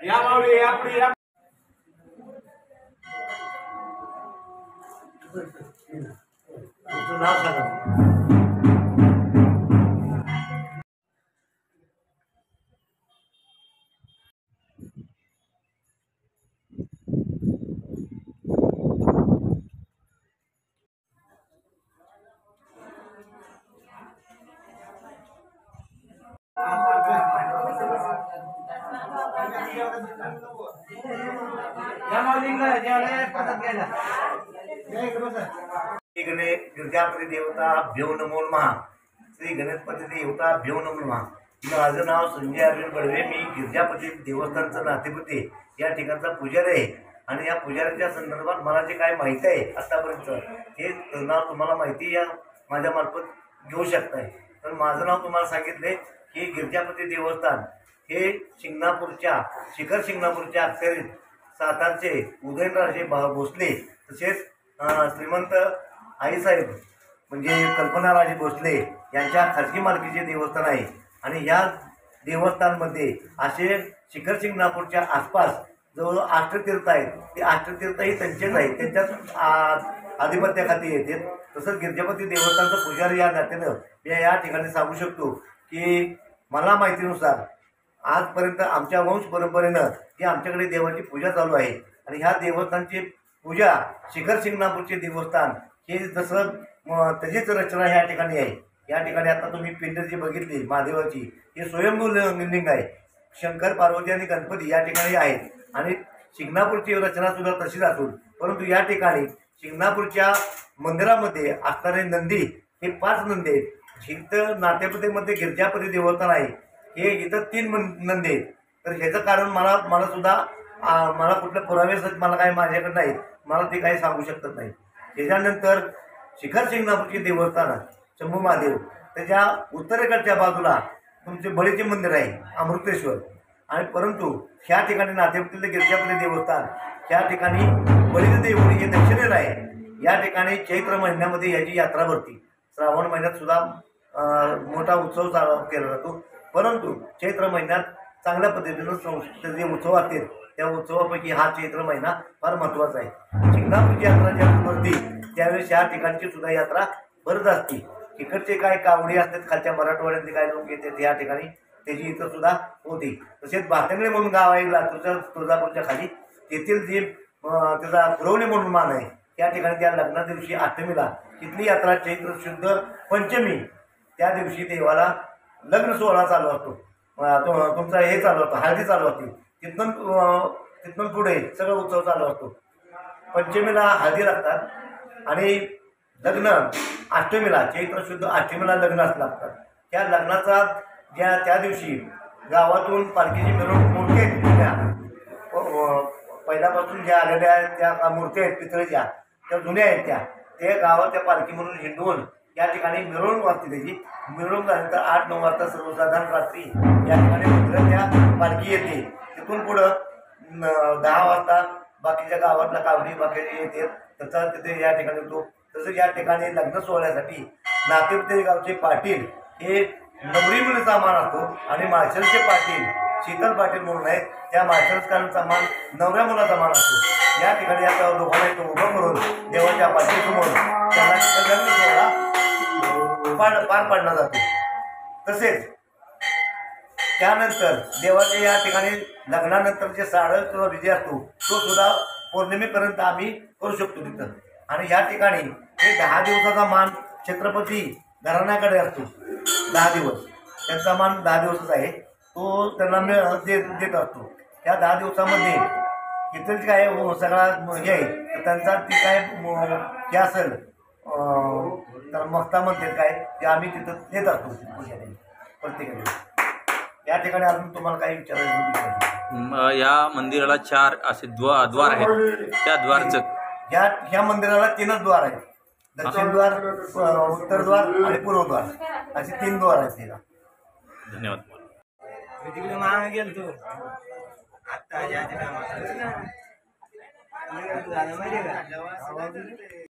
या माऊली या पुढे या. नाव सांगा. गिरजापती देवता भ्यो नमो नमः. श्री गणपती देवता भ्यो नमो नमः. माझं नाव संजय अर्जुन बडवे. मी गिरजापती देवस्थानचा नातेपुते या ठिकाणचा पुजारी आहे. आणि या पुजाऱ्याच्या संदर्भात मला जे काय माहिती आहे आतापर्यंत हे नाव तुम्हाला माहिती या माझ्या मार्फत घेऊ शकताय. तर माझं नाव तुम्हाला सांगितले की गिरजापती देवस्थान हे शिखर शिंगणापूरच्या अखेरीत सातारचे उदयनराजे भोसले तसेच श्रीमंत आईसाहेब म्हणजे कल्पनाराजे भोसले यांच्या खाजगी मालकीचे देवस्थान आहे. आणि या देवस्थानमध्ये असे शिखर शिंगणापूरच्या आसपास जवळ अष्टतीर्थ आहेत. ते अष्टतीर्थही त्यांचेच आहेत, त्यांच्याच आधिपत्याखाली येते. तसंच गिरजापती देवस्थानचं पुजारी या नात्यानं मी या ठिकाणी सांगू शकतो की मला माहितीनुसार आजपर्यंत आमच्या वंश परंपरेनं ही आमच्याकडे देवाची पूजा चालू आहे. आणि ह्या देवस्थानची पूजा शिखर शिंगणापूरचे देवस्थान हे जसं त्याचीच रचना ह्या ठिकाणी आहे. या ठिकाणी आता तुम्ही पिंड जी बघितली महादेवाची हे स्वयंभू लिंग आहे. शंकर पार्वती आणि गणपती या ठिकाणी आहेत. आणि शिंगणापूरची रचना सुद्धा तशीच असून परंतु या ठिकाणी शिंगणापूरच्या मंदिरामध्ये असणारे नंदी हे 5 नंदी आहेत. इथं नातेपुतेमध्ये गिरजापती देवस्थान आहे हे इथं 3 नंदी आहेत. तर ह्याचं कारण मला सुद्धा मला कुठले पुरावे मला काही माझ्याकडे नाहीत, मला ते काही सांगू शकत नाही. त्याच्यानंतर शिखर शिंगणापूरचे देवस्थान शंभू महादेव त्याच्या उत्तरेकडच्या बाजूला तुमचे बळीचे मंदिर आहे अमृतेश्वर. आणि परंतु ह्या ठिकाणी नातेपुतेले गिरजापती देवस्थान ह्या ठिकाणी बळीचे देऊळ हे दक्षिणेला आहे. या ठिकाणी चैत्र महिन्यामध्ये याची यात्रा भरती. श्रावण महिन्यात सुद्धा मोठा उत्सव केला जातो. परंतु चैत्र महिन्यात चांगल्या पद्धतीनं जे उत्सव असतील त्या उत्सवापैकी हा चैत्र महिना फार महत्त्वाचा आहे. शिंगणापूरची यात्रा ज्यावेळी भरती त्यावेळेस या ठिकाणची सुद्धा यात्रा भरत असते. इकडचे काय कावडी असतात खालच्या मराठवाड्यातले काय लोक येतात या ठिकाणी त्याची इथं सुद्धा होती. तसेच भातंगळे म्हणून गाव आहे लातूरच्या तुळजापूरच्या खाली, तेथील जे त्याचा पुरवणी म्हणून मान आहे त्या ठिकाणी त्या लग्ना दिवशी अष्टमीला तिथली यात्रा चैत्र शुद्ध पंचमी त्या दिवशी देवाला लग्न सोहळा चालू असतो. तुमचा हे चालू असतो, हळदी चालू असते. तिथून पुढे सगळं उत्सव चालू असतो. पंचमीला हळदी लागतात आणि लग्न अष्टमीला चैत्र शुद्ध अष्टमीला लग्न लागतात. त्या लग्नाचा त्या दिवशी गावातून पालखीची मिरवणूक मूर्ती आहेत पहिल्यापासून ज्या आलेल्या आहेत त्या मूर्ती आहेत पितळेच्या त्या जुन्या आहेत त्या गावात त्या पालखी म्हणून हिंडवून या ठिकाणी मिरवणूक असते. त्याची मिरवणूक झाल्यानंतर 8-9 वाजता सर्वसाधारण रात्री या ठिकाणी मंदिरात त्या पालखी येते. तिथून पुढं 10 वाजता बाकीच्या गावातला कावडी बाकी येते त्याचा तिथे या ठिकाणी होतो. तसंच या ठिकाणी लग्न सोहळ्यासाठी नातेपुते गावचे पाटील हे नवरी मुलीचा मान असतो. आणि माळशेरचे पाटील शीतल पाटील म्हणून आहेत त्या माळशेरकरांचा मान नवऱ्या मुलाचा मान असतो. या ठिकाणी आता लोकांना इथं उभं करून देवाच्या पाठीसमोर त्यांना लग्न सोहळा पार पाडला जातो. तसेच त्यानंतर देवाच्या या ठिकाणी लग्नानंतर जे साडं किंवा विजय असतो तो सुद्धा पौर्णिमेपर्यंत आम्ही करू शकतो तिथं. आणि या ठिकाणी हे 10 दिवसाचा मान छत्रपती घराण्याकडे असतो. 10 दिवस त्यांचा मान 10 दिवसाचा आहे तो त्यांना देत असतो. त्या 10 दिवसामध्ये इथं काय सगळा हे आहे तर त्यांचा ती काय हे असेल त्याला मक्ता म्हणते काय ते आम्ही तिथं नेत असतो पूजेने प्रत्येकाने. या ठिकाणी अजून तुम्हाला काही विचारायचं? या मंदिराला 4 असे द्वार आहेत. त्या द्वारचं ह्या मंदिराला 3च द्वार आहेत. दक्षिण द्वार, उत्तर द्वार आणि पूर्व द्वार असे 3 द्वार आहेत तिला. धन्यवाद. तिकडे मागे गेलो आता